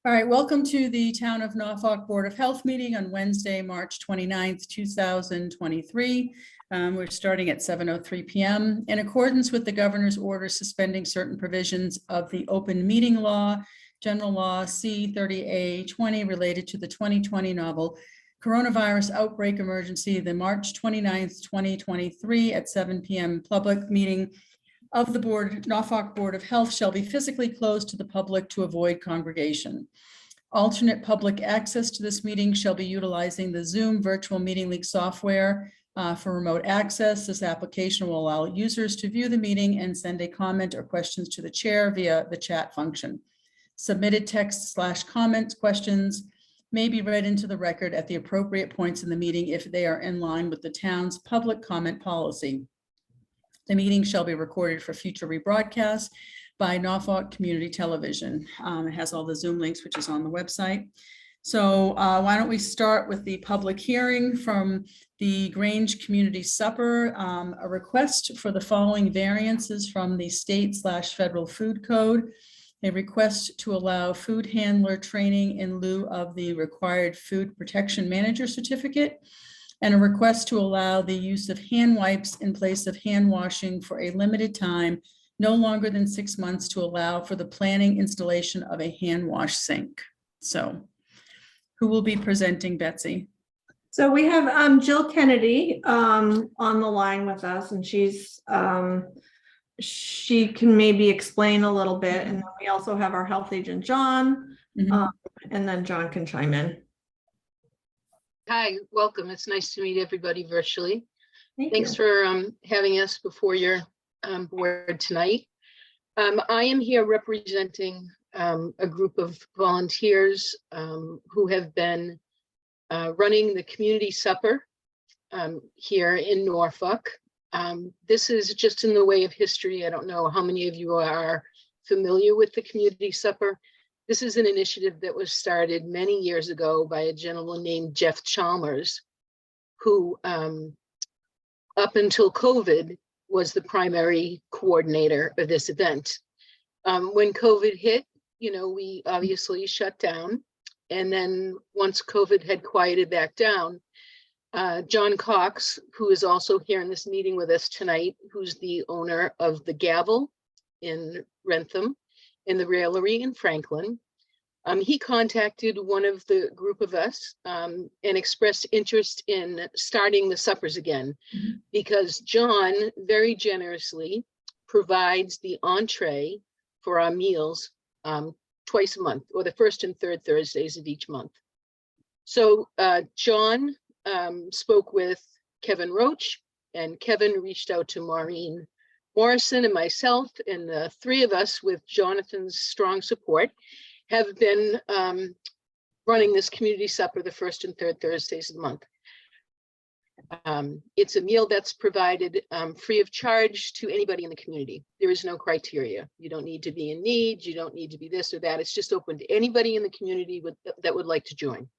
All right, welcome to the Town of Norfolk Board of Health meeting on Wednesday, March 29th, 2023. We're starting at 7:03 p.m. In accordance with the governor's order suspending certain provisions of the open meeting law, General Law C-30A-20 related to the 2020 novel coronavirus outbreak emergency, the March 29th, 2023 at 7 p.m. public meeting of the Norfolk Board of Health shall be physically closed to the public to avoid congregation. Alternate public access to this meeting shall be utilizing the Zoom virtual meeting link software for remote access. This application will allow users to view the meeting and send a comment or questions to the chair via the chat function. Submitted text/comment questions may be read into the record at the appropriate points in the meeting if they are in line with the town's public comment policy. The meeting shall be recorded for future rebroadcast by Norfolk Community Television. It has all the Zoom links, which is on the website. So why don't we start with the public hearing from the Grange Community Supper, a request for the following variances from the state/federal food code, a request to allow food handler training in lieu of the required food protection manager certificate, and a request to allow the use of hand wipes in place of hand washing for a limited time, no longer than 6 months, to allow for the planning installation of a hand wash sink. So who will be presenting, Betsy? So we have Jill Kennedy on the line with us, and she can maybe explain a little bit. And then we also have our health agent, John, and then John can chime in. Hi, welcome. It's nice to meet everybody virtually. Thanks for having us before your board tonight. I am here representing a group of volunteers who have been running the community supper here in Norfolk. This is just in the way of history. I don't know how many of you are familiar with the community supper. This is an initiative that was started many years ago by a gentleman named Jeff Chalmers, who up until COVID was the primary coordinator of this event. When COVID hit, we obviously shut down. And then once COVID had quieted back down, John Cox, who is also here in this meeting with us tonight, who's the owner of the Gavel in Rentham, in the Raillery in Franklin, he contacted one of the group of us and expressed interest in starting the suppers again, because John very generously provides the entree for our meals twice a month, or the first and third Thursdays of each month. So John spoke with Kevin Roach, and Kevin reached out to Maureen Morrison and myself, and the three of us, with Jonathan's strong support, have been running this community supper the first and third Thursdays of the month. It's a meal that's provided free of charge to anybody in the community. There is no criteria. You don't need to be in need. You don't need to be this or that. It's just open to anybody in the community that would like to join.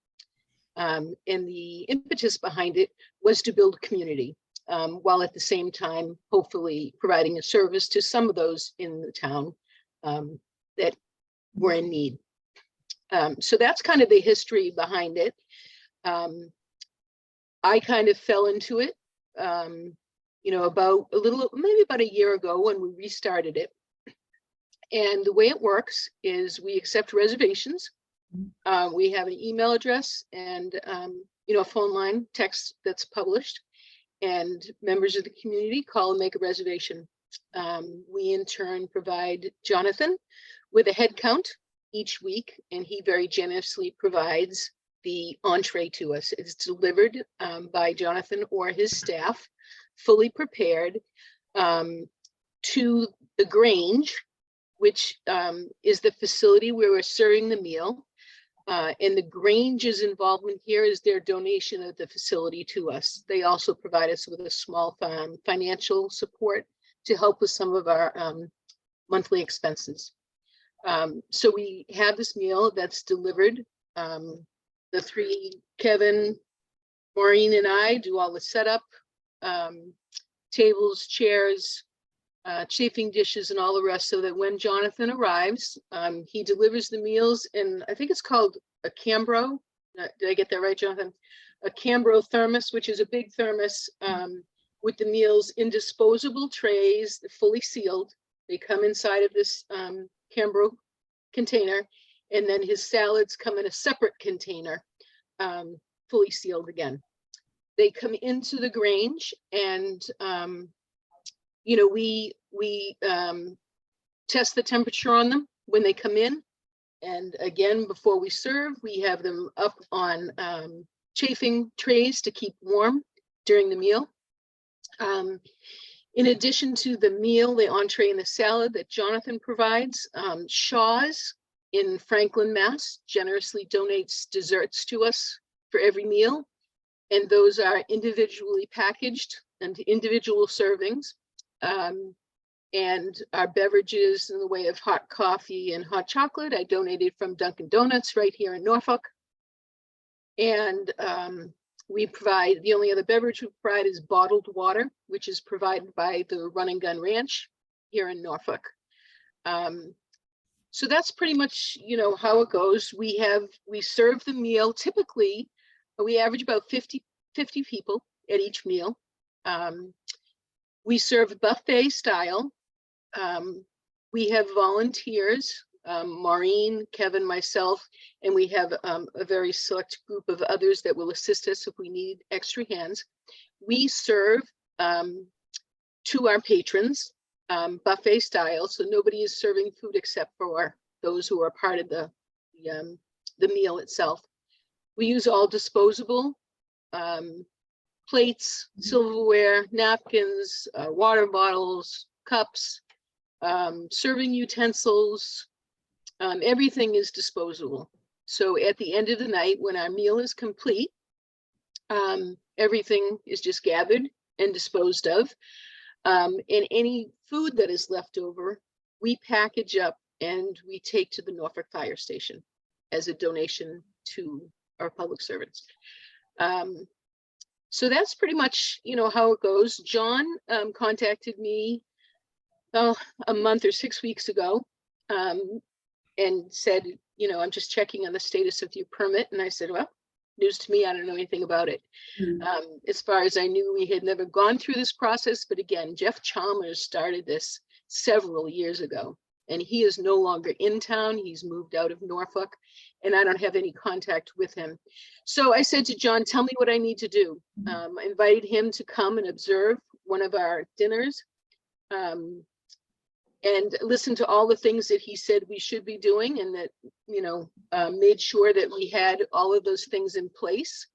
And the impetus behind it was to build community, while at the same time, hopefully providing a service to some of those in the town that were in need. So that's kind of the history behind it. I kind of fell into it, maybe about a year ago when we restarted it. And the way it works is we accept reservations. We have an email address and, a phone line, text that's published, and members of the community call and make a reservation. We in turn provide Jonathan with a head count each week, and he very generously provides the entree to us. It's delivered by Jonathan or his staff, fully prepared, to the Grange, which is the facility where we're serving the meal. And the Grange's involvement here is their donation of the facility to us. They also provide us with a small financial support to help with some of our monthly expenses. So we have this meal that's delivered. The three, Kevin, Maureen, and I do all the setup, tables, chairs, chafing dishes and all the rest, so that when Jonathan arrives, he delivers the meals in, I think it's called a Cambro. Did I get that right, Jonathan? A Cambro thermos, which is a big thermos with the meals in disposable trays, fully sealed. They come inside of this Cambro container, and then his salads come in a separate container, fully sealed again. They come into the Grange, and you know, we test the temperature on them when they come in. And again, before we serve, we have them up on chafing trays to keep warm during the meal. In addition to the meal, the entree and the salad that Jonathan provides, Shaw's in Franklin, Mass. Generously donates desserts to us for every meal. And those are individually packaged and individual servings. And our beverages in the way of hot coffee and hot chocolate, I donated from Dunkin' Donuts right here in Norfolk. And we provide, the only other beverage we provide is bottled water, which is provided by the Run and Gun Ranch here in Norfolk. So that's pretty much, you know, how it goes. We serve the meal. Typically, we average about 50 people at each meal. We serve buffet style. We have volunteers, Maureen, Kevin, myself, and we have a very select group of others that will assist us if we need extra hands. We serve to our patrons, buffet style, so nobody is serving food except for those who are part of the meal itself. We use all disposable plates, silverware, napkins, water bottles, cups, serving utensils, everything is disposable. So at the end of the night, when our meal is complete, everything is just gathered and disposed of. And any food that is left over, we package up and we take to the Norfolk Fire Station as a donation to our public servants. So that's pretty much, you know, how it goes. John contacted me a month or 6 weeks ago and said, you know, I'm just checking on the status of your permit. And I said, well, news to me, I don't know anything about it. As far as I knew, we had never gone through this process. But again, Jeff Chalmers started this several years ago, and he is no longer in town. He's moved out of Norfolk, and I don't have any contact with him. So I said to John, tell me what I need to do. I invited him to come and observe one of our dinners and listen to all the things that he said we should be doing, and that, you know, made sure that we had all of those things in place.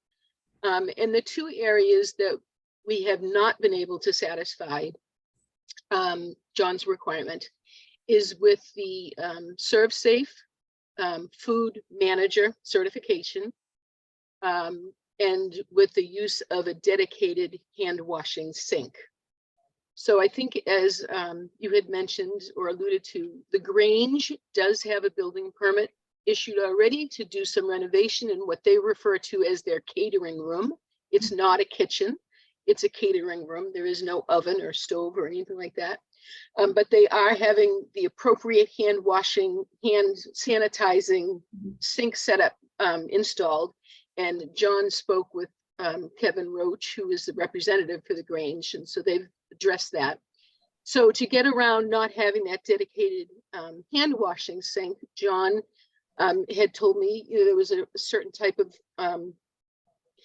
And the two areas that we have not been able to satisfy John's requirement is with the Serve Safe food manager certification, and with the use of a dedicated hand washing sink. So I think, as you had mentioned or alluded to, the Grange does have a building permit issued already to do some renovation in what they refer to as their catering room. It's not a kitchen, it's a catering room. There is no oven or stove or anything like that. But they are having the appropriate hand washing, hand sanitizing sink setup installed. And John spoke with Kevin Roach, who is the representative for the Grange, and so they've addressed that. So to get around not having that dedicated hand washing sink, John had told me, you know, there was a certain type of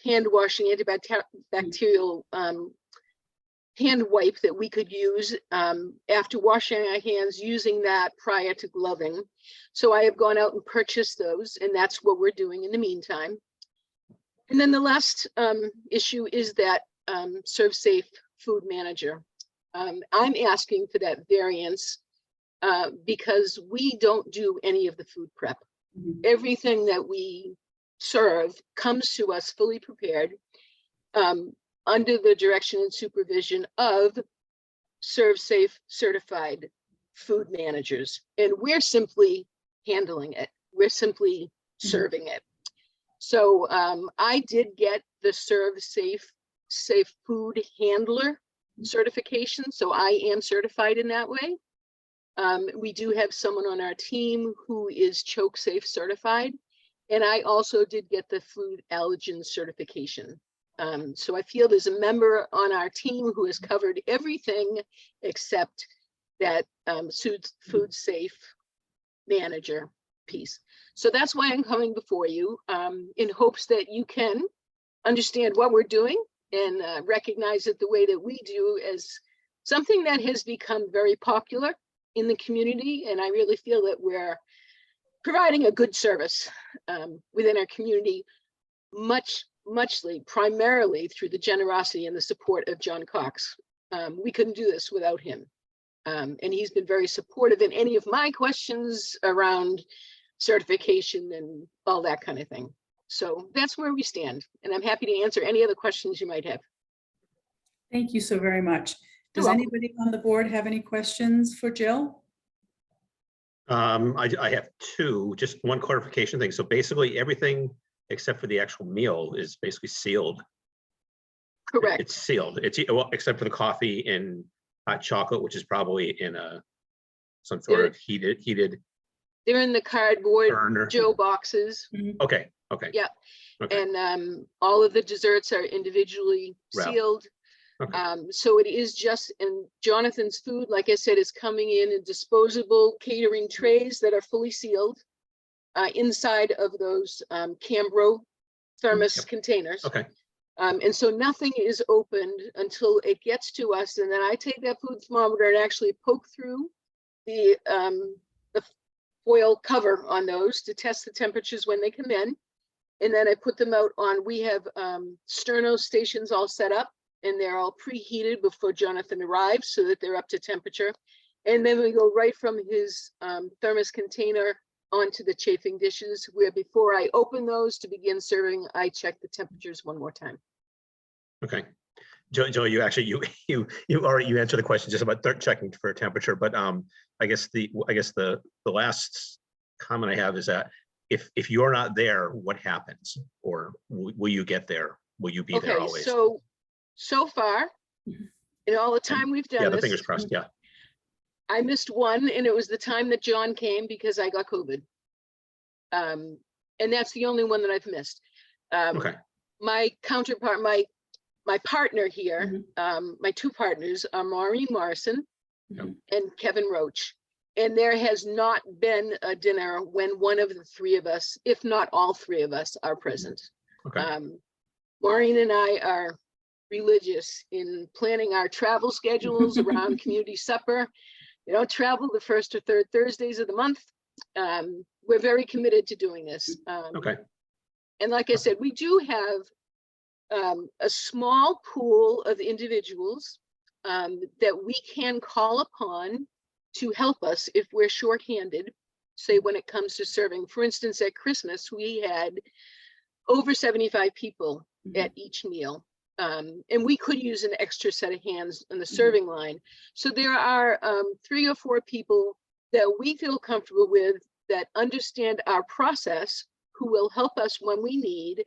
hand washing antibacterial hand wipe that we could use after washing our hands, using that prior to gloving. So I have gone out and purchased those, and that's what we're doing in the meantime. And then the last issue is that Serve Safe food manager. I'm asking for that variance because we don't do any of the food prep. Everything that we serve comes to us fully prepared under the direction and supervision of Serve Safe certified food managers. And we're simply handling it. We're simply serving it. So I did get the Serve Safe food handler certification, so I am certified in that way. We do have someone on our team who is choke safe certified, and I also did get the food allergen certification. So I feel there's a member on our team who has covered everything except that food safe manager piece. So that's why I'm coming before you, in hopes that you can understand what we're doing and recognize it the way that we do as something that has become very popular in the community. And I really feel that we're providing a good service within our community, primarily through the generosity and the support of John Cox. We couldn't do this without him. And he's been very supportive in any of my questions around certification and all that kind of thing. So that's where we stand. And I'm happy to answer any other questions you might have. Thank you so very much. Does You're welcome. anybody on the board have any questions for Jill? I have two, just one clarification thing. So basically everything except for the actual meal is basically sealed. Correct. It's sealed. It's well, except for the coffee and hot chocolate, which is probably in some sort of heated They're in the cardboard burner. Joe boxes. Okay. Okay. Yeah. Okay. And all of the desserts are individually Wrapped. sealed. Okay. So it is just, and Jonathan's food, like I said, is coming in disposable catering trays that are fully sealed inside of those Cambro thermos Yep. containers. Okay. And so nothing is opened until it gets to us. And then I take that food thermometer and actually poke through the foil cover on those to test the temperatures when they come in. And then I put them out on, we have sterno stations all set up, and they're all preheated before Jonathan arrives so that they're up to temperature. And then we go right from his thermos container onto the chafing dishes, where before I open those to begin serving, I check the temperatures one more time. Okay. Joe, you actually you answered the question just about checking for temperature, but I guess the last comment I have is that if you're not there, what happens? Or will you get there? Will you be there always? So far, in all the time we've done Yeah, the this, fingers crossed. Yeah. I missed one, and it was the time that John came because I got COVID. And that's the only one that I've missed. Okay. My counterpart, my partner here, my two partners are Maureen Morrison and Kevin Roach. And there has not been a dinner when one of the three of us, if not all three of us, are present. Okay. Maureen and I are religious in planning our travel schedules around community supper. We don't travel the first or third Thursdays of the month. We're very committed to doing this. Okay. And like I said, we do have a small pool of individuals that we can call upon to help us if we're shorthanded, say when it comes to serving. For instance, at Christmas, we had over 75 people at each meal. And we could use an extra set of hands in the serving line. So there are 3 or 4 people that we feel comfortable with that understand our process, who will help us when we need,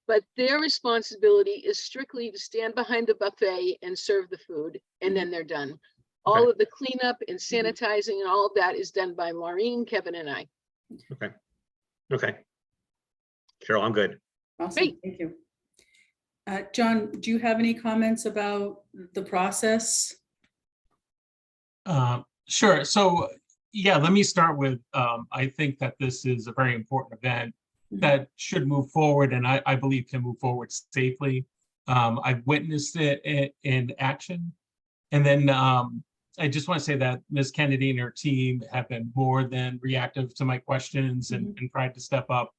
but their responsibility is strictly to stand behind the buffet and serve the food, and then they're done. All of the cleanup and sanitizing and all of that is done by Maureen, Kevin, and I. Okay. Okay. Cheryl, I'm good. Awesome, Great. thank you. John, do you have any comments about the process? Sure. So, yeah, let me start with, I think that this is a very important event that should move forward, and I believe can move forward safely. I've witnessed it in action. And then I just want to say that Ms. Kennedy and her team have been more than reactive to my questions and tried to step up.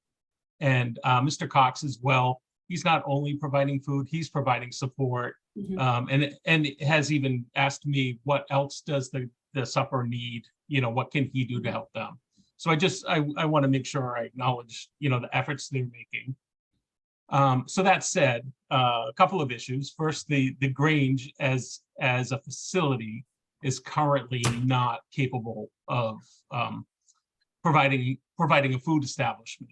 And Mr. Cox as well. He's not only providing food, he's providing support, and has even asked me, what else does the supper need? You know, what can he do to help them? So I want to make sure I acknowledge, the efforts they're making. So that said, a couple of issues. First, the Grange as a facility is currently not capable of providing a food establishment.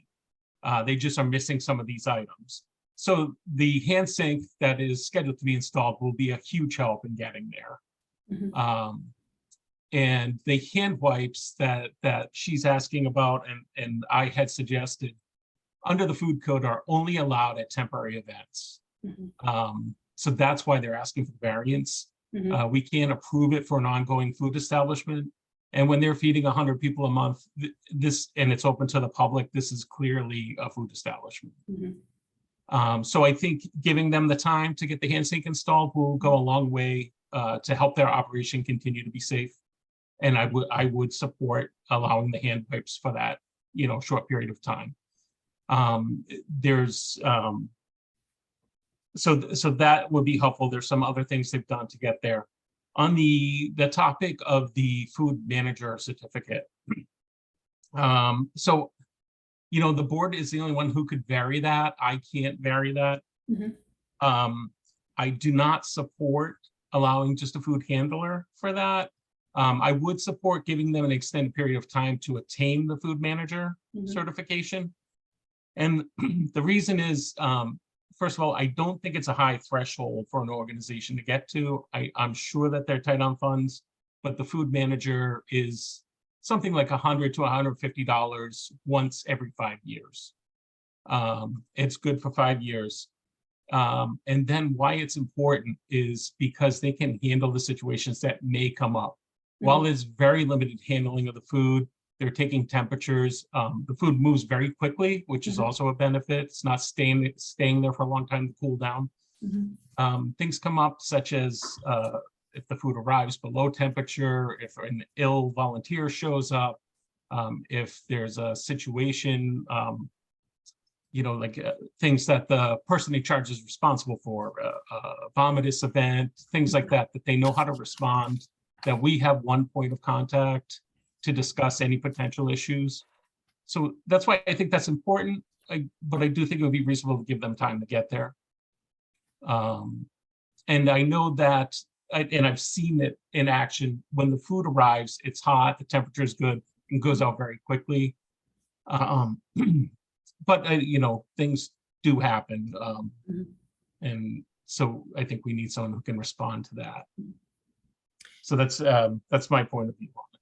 They just are missing some of these items. So the hand sink that is scheduled to be installed will be a huge help in getting there. Mhm. And the hand wipes that she's asking about and I had suggested under the food code are only allowed at temporary events. Mhm. So that's why they're asking for the variance. Mhm. We can't approve it for an ongoing food establishment. And when they're feeding 100 people a month, and it's open to the public, this is clearly a food establishment. Mhm. So I think giving them the time to get the hand sink installed will go a long way to help their operation continue to be safe. And I would support allowing the hand wipes for that, short period of time. So that would be helpful. There's some other things they've done to get there. On the topic of the food manager certificate. So, the board is the only one who could vary that. I can't vary that. Mhm. I do not support allowing just a food handler for that. I would support giving them an extended period of time to attain the food manager Mhm. certification. And the reason is, first of all, I don't think it's a high threshold for an organization to get to. I'm sure that they're tight on funds, but the food manager is something like $100 to $150 once every 5 years. It's good for 5 years. And then why it's important is because they can handle the situations that may come up. While there's very limited handling of the food, they're taking temperatures. The food moves very quickly, which is Mhm. also a benefit. It's not staying there for a long time to cool down. Mhm. Things come up such as if the food arrives below temperature, if an ill volunteer shows up, if there's a situation, like things that the person in charge is responsible for, a vomitous event, things like that they know how to respond, that we have one point of contact to discuss any potential issues. So that's why I think that's important, but I do think it would be reasonable to give them time to get there. And I know that, and I've seen it in action, when the food arrives, it's hot, the temperature is good, and goes out very quickly. But things do happen. Mhm. And so I think we need someone who can respond to that. So that's my point of view on it.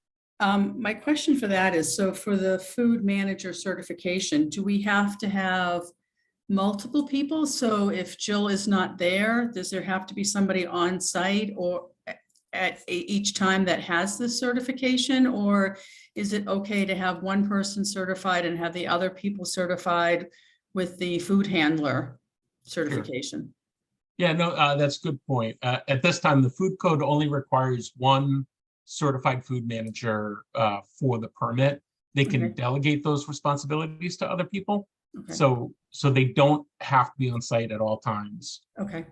My question for that is, so for the food manager certification, do we have to have multiple people? So if Jill is not there, does there have to be somebody on site or at each time that has this certification? Or is it okay to have one person certified and have the other people certified with the food handler certification? Yeah, no, that's a good point. At this time, the food code only requires one certified food manager for the permit. They can Okay. delegate those responsibilities to other people. Okay. So they don't have to be on site at all times. Okay.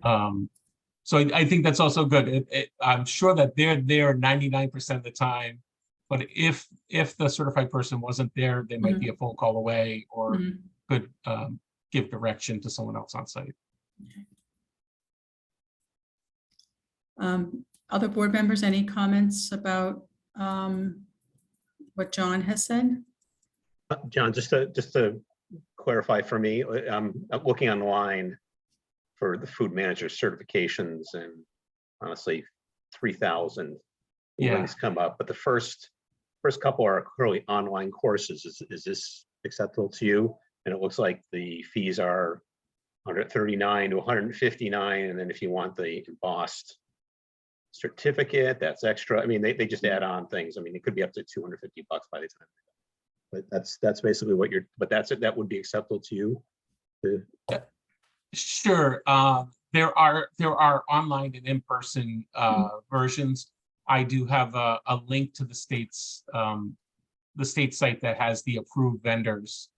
So I think that's also good. I'm sure that they're there 99% of the time, but if the certified person wasn't there, they might be a phone call away or Mhm. could give direction to someone else on site. Other board members, any comments about what John has said? John, just to clarify for me, I'm looking online for the food manager certifications, and honestly, 3,000 links come up. But the first couple are clearly online courses. Is this acceptable to you? And it looks like the fees are $139 to $159, and then if you want the embossed certificate, that's extra. I mean, they just add on things. I mean, it could be up to $250 by the time. But that's basically what but that would be acceptable to you. Sure. There are online and in-person versions. I do have a link to the state's site that has the approved vendors.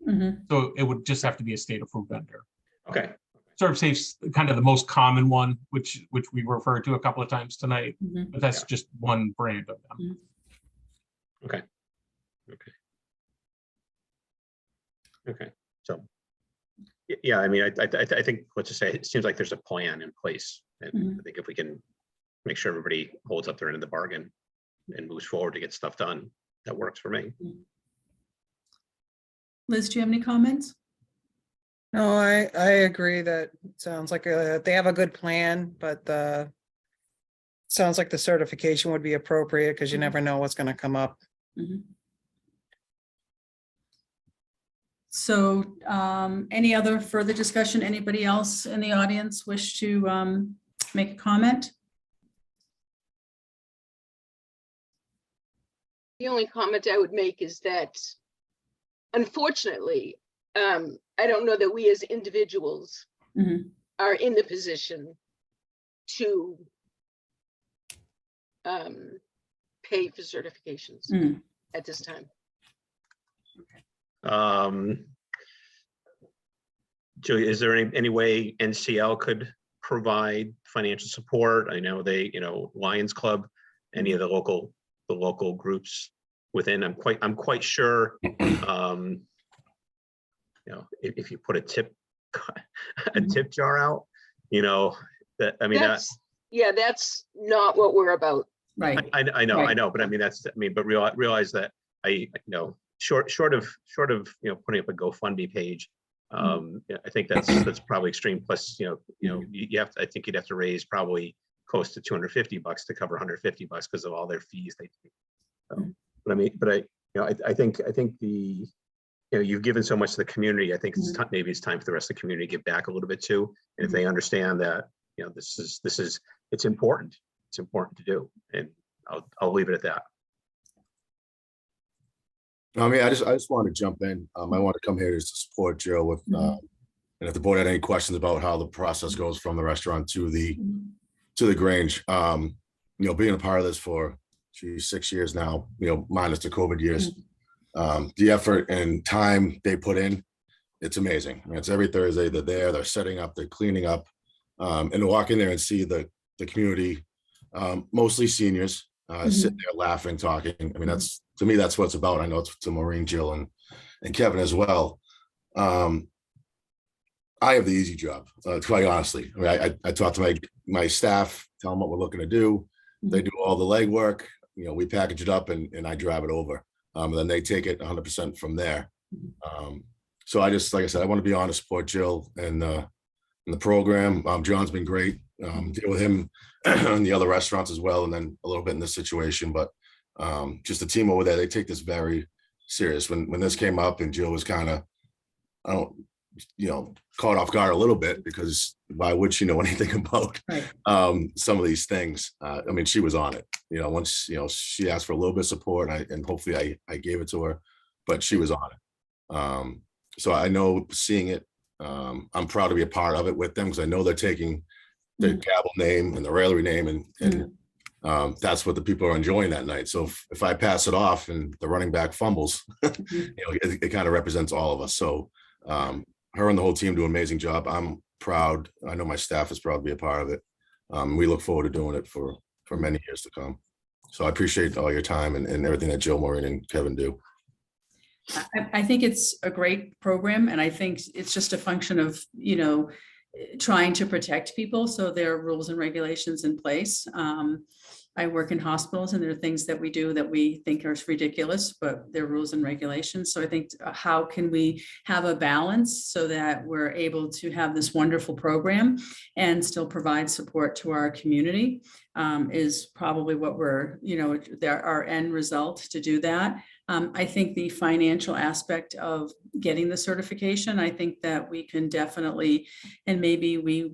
So it would just have to be a state approved vendor. Okay. ServSafe's kind of the most common one, which we referred to a couple of times tonight, but that's just one brand of them. Okay. So, yeah, I mean, I think, let's just say, it seems like there's a plan in place. And I think if we can make sure everybody holds up their end of the bargain and moves forward to get stuff done, that works for me. Liz, do you have any comments? No, I agree that it sounds like they have a good plan, but sounds like the certification would be appropriate because you never know what's going to come up. Mhm. So any other further discussion? Anybody else in the audience wish to make a comment? The only comment I would make is that, unfortunately, I don't know that we as individuals Mhm. are in the position to pay for certifications Mm. at this time. Julia, is there any way NCL could provide financial support? I know they, Lions Club, any of the local groups within. I'm quite sure. If you put a tip jar out, that I mean that's not what we're about. Right. I know, Right. but but realize that short of putting up a GoFundMe page, I think that's probably extreme. Plus, you have to, I think you'd have to raise probably close to $250 to cover $150 because of all their fees they take. I think you've given so much to the community. I think maybe it's time for the rest of the community to give back a little bit too. And if they understand that, it's important. It's important to do. And I'll leave it at that. I mean, I just want to jump in. I want to come here just to support Jill with, and if the board had any questions about how the process goes from the restaurant to the Grange, being a part of this for 6 years now, minus the COVID years, the effort and time they put in, it's amazing. I mean, it's every Thursday they're setting up, they're cleaning up, and to walk in there and see the community, mostly seniors, sitting there laughing, talking. I mean, to me, that's what it's about. I know it's to Maureen, Jill, and Kevin as well. I have the easy job, quite honestly. I mean, I talk to my staff, tell them what we're looking to do. They do all the legwork. We package it up and I drive it over. And then they take it 100% from there. So I just, like I said, I want to be on to support Jill and the program. John's been great. Deal with him and the other restaurants as well, and then a little bit in this situation. But just the team over there, they take this very serious. When this came up and Jill was kind of, caught off guard a little bit, because why would she know anything about some of these things? I mean, she was on it. Once she asked for a little bit of support, and hopefully I gave it to her, but she was on it. So I know, seeing it, I'm proud to be a part of it with them, because I know they're taking the Gavel name and the raillery name, and that's what the people are enjoying that night. So if I pass it off and the running back fumbles, it kind of represents all of us. So her and the whole team do an amazing job. I'm proud. I know my staff is proud to be a part of it. We look forward to doing it for many years to come. So I appreciate all your time and everything that Jill, Maureen, and Kevin do. I think it's a great program, and I think it's just a function of, trying to protect people. So there are rules and regulations in place. I work in hospitals, and there are things that we do that we think are ridiculous, but there are rules and regulations. So I think, how can we have a balance so that we're able to have this wonderful program and still provide support to our community, is probably what we're, our end result to do that. I think the financial aspect of getting the certification, I think that we can definitely, and maybe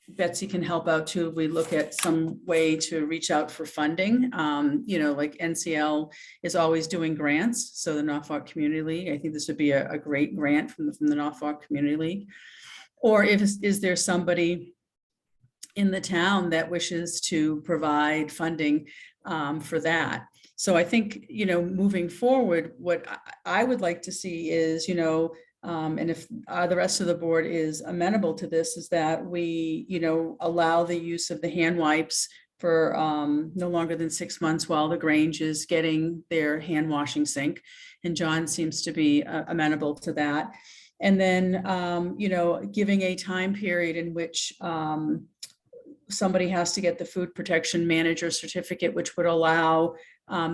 Betsy can help out too. We look at some way to reach out for funding. Like NCL is always doing grants. So the Norfolk Community League, I think this would be a great grant from the Norfolk Community League. Or is there somebody in the town that wishes to provide funding for that? So I think, moving forward, what I would like to see is, and if the rest of the board is amenable to this, is that we, allow the use of the hand wipes for no longer than 6 months while the Grange is getting their hand washing sink. And John seems to be amenable to that. And then, giving a time period in which somebody has to get the food protection manager certificate, which would allow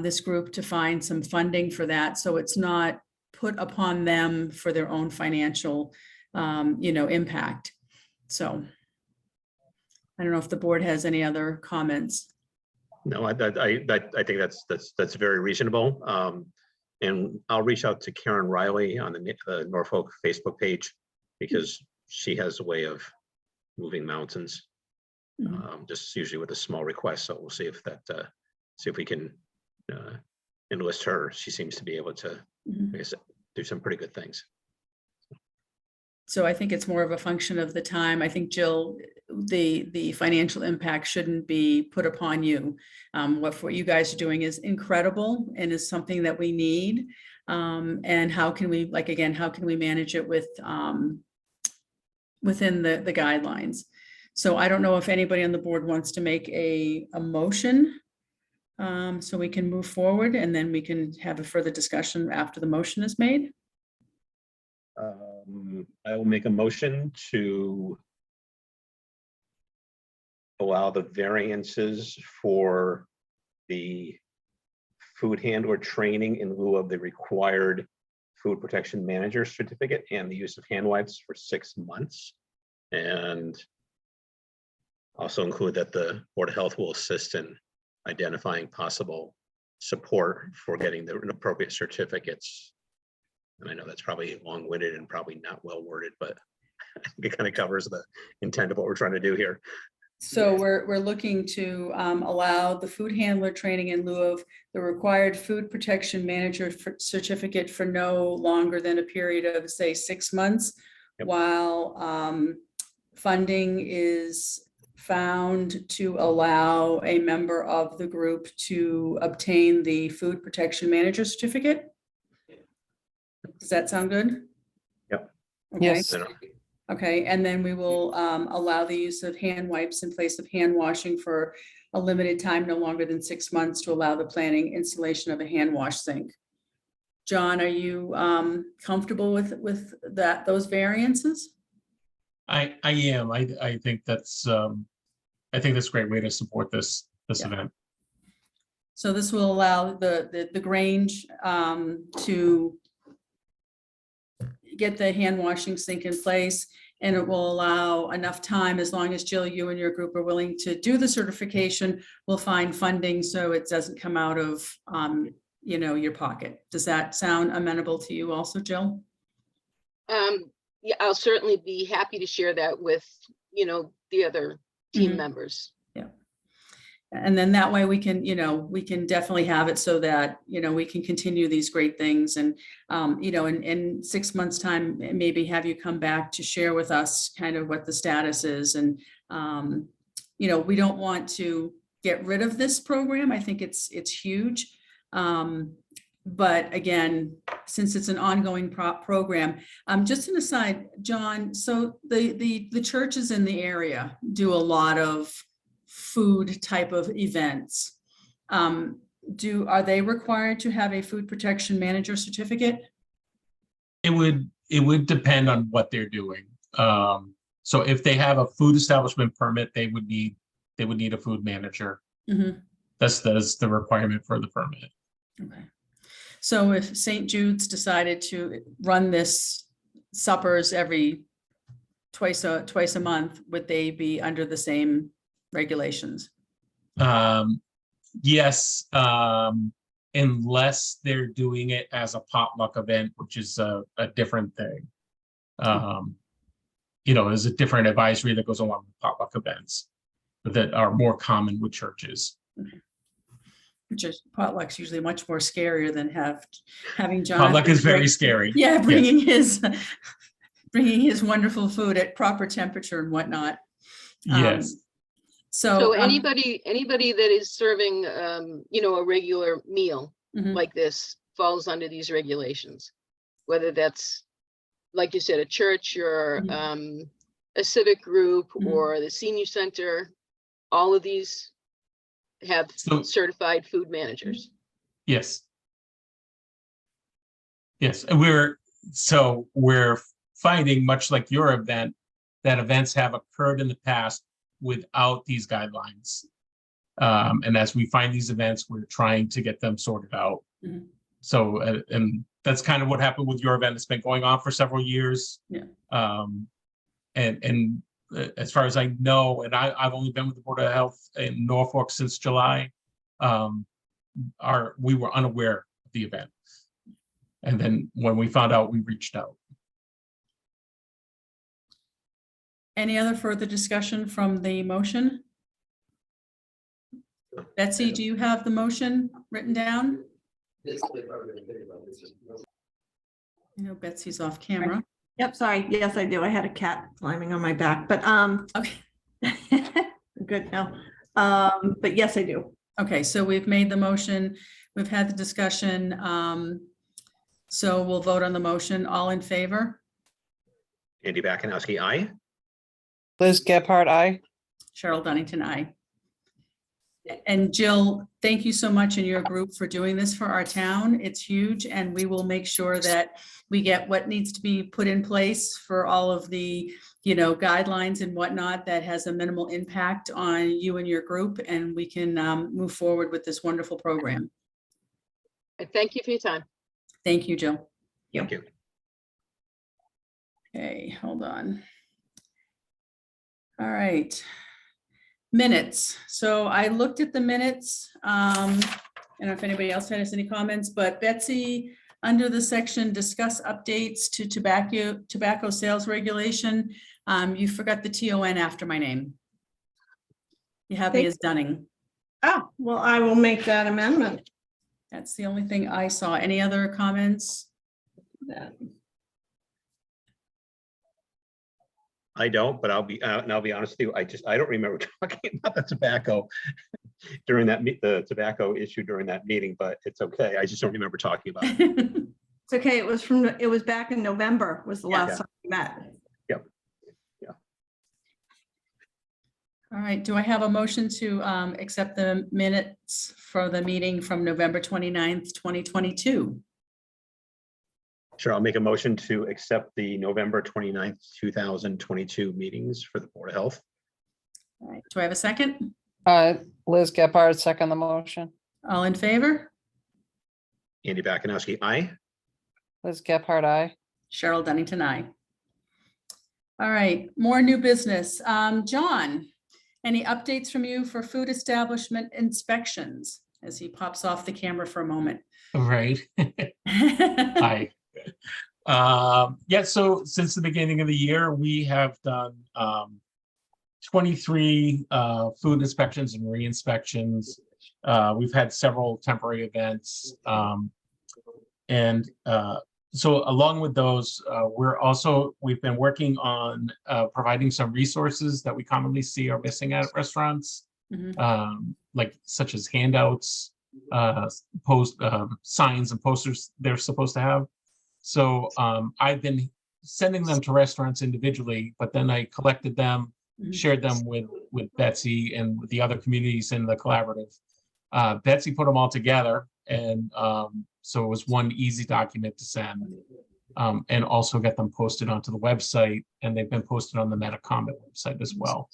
this group to find some funding for that. So it's not put upon them for their own financial impact. So I don't know if the board has any other comments. No, I think that's very reasonable. And I'll reach out to Karen Riley on the Norfolk Facebook page, because she has a way of moving mountains, just usually with a small request. So we'll see if we can enlist her. She seems to be able to, I guess, do some pretty good things. So I think it's more of a function of the time. I think, Jill, the financial impact shouldn't be put upon you. What you guys are doing is incredible and is something that we need. And how can we, how can we manage it with within the guidelines? So I don't know if anybody on the board wants to make a motion, so we can move forward, and then we can have a further discussion after the motion is made. I will make a motion to allow the variances for the food handler training in lieu of the required food protection manager certificate and the use of hand wipes for 6 months. And also include that the Board of Health will assist in identifying possible support for getting the appropriate certificates. And I know that's probably long-winded and probably not well worded, but I think it kind of covers the intent of what we're trying to do here. So we're looking to allow the food handler training in lieu of the required food protection manager certificate for no longer than a period of, say, 6 months, while funding is found to allow a member of the group to obtain the food protection manager certificate. Does that sound good? Yep. Okay. Yes. Okay, and then we will allow the use of hand wipes in place of hand washing for a limited time, no longer than 6 months, to allow the planning installation of a hand wash sink. John, are you comfortable with those variances? I am. I think that's a great way to support this event. So this will allow the Grange to get the hand washing sink in place, and it will allow enough time, as long as Jill, you and your group are willing to do the certification, we'll find funding so it doesn't come out of your pocket. Does that sound amenable to you also, Jill? Yeah, I'll certainly be happy to share that with, the other team members. And then that way we can definitely have it so that, we can continue these great things, and, in 6 months' time, maybe have you come back to share with us kind of what the status is. And, we don't want to get rid of this program. I think it's huge. But again, since it's an ongoing program, just an aside, John, so the churches in the area do a lot of food type of events. Are they required to have a food protection manager certificate? It would depend on what they're doing. So if they have a food establishment permit, they would need a food manager. That's the requirement for the permit. Okay. So if St. Jude's decided to run this suppers twice a month, would they be under the same regulations? Yes, unless they're doing it as a potluck event, which is a different thing. There's a different advisory that goes along with potluck events that are more common with churches. Which is, potluck's usually much more scarier than having John. Potluck is very scary. Yeah, bringing his wonderful food at proper temperature and whatnot. Yes. So anybody that is serving, a regular meal like this falls under these regulations, whether that's, like you said, a church or a civic group or the senior center. All of these have certified food managers. Yes. Yes, and we're finding, much like your event, that events have occurred in the past without these guidelines. And as we find these events, we're trying to get them sorted out So, and that's kind of what happened with your event. It's been going on for several years. Yeah. And as far as I know, and I've only been with the Board of Health in Norfolk since July, we were unaware of the event. And then when we found out, we reached out. Any other further discussion from the motion? Betsy, do you have the motion written down? I know Betsy's off camera. Yep, sorry. Yes, I do. I had a cat climbing on my back, but Okay. good now. But yes, I do. Okay, so we've made the motion. We've had the discussion. So we'll vote on the motion. All in favor? Andy Bakunowski, aye. Liz Gephardt, aye. Cheryl Dunnington, aye. And Jill, thank you so much in your group for doing this for our town. It's huge, and we will make sure that we get what needs to be put in place for all of the, guidelines and whatnot that has a minimal impact on you and your group, and we can move forward with this wonderful program. Thank you for your time. Thank you, Jill. Thank you. Okay, hold on. All right. Minutes. So I looked at the minutes. I don't know if anybody else has any comments, but Betsy, under the section discuss updates to tobacco sales regulation, you forgot the TON after my name. You have me as Dunning. Oh, well, I will make that amendment. That's the only thing I saw. Any other comments? I don't, but I'll be honest with you. I don't remember talking about the tobacco during the tobacco issue during that meeting, but it's okay. I just don't remember talking about it. It's okay. It was back in November was the last time we met. Yep. Yeah. All right. Do I have a motion to accept the minutes for the meeting from November 29th, 2022? Sure, I'll make a motion to accept the November 29th, 2022 meetings for the Board of Health. All right. Do I have a second? Liz Gephardt, second the motion. All in favor? Andy Bakunowski, aye. Liz Gephardt, aye. Cheryl Dunnington, aye. All right, more new business. John, any updates from you for food establishment inspections? As he pops off the camera for a moment. Right. Hi. Yeah, so since the beginning of the year, we have done 23 food inspections and re-inspections. We've had several temporary events. So along with those, we've been working on providing some resources that we commonly see are missing at restaurants, like such as handouts, signs and posters they're supposed to have. So I've been sending them to restaurants individually, but then I collected them, shared them with Betsy and with the other communities in the collaborative. Betsy put them all together, and so it was one easy document to send, and also get them posted onto the website, and they've been posted on the Metacomment website as well.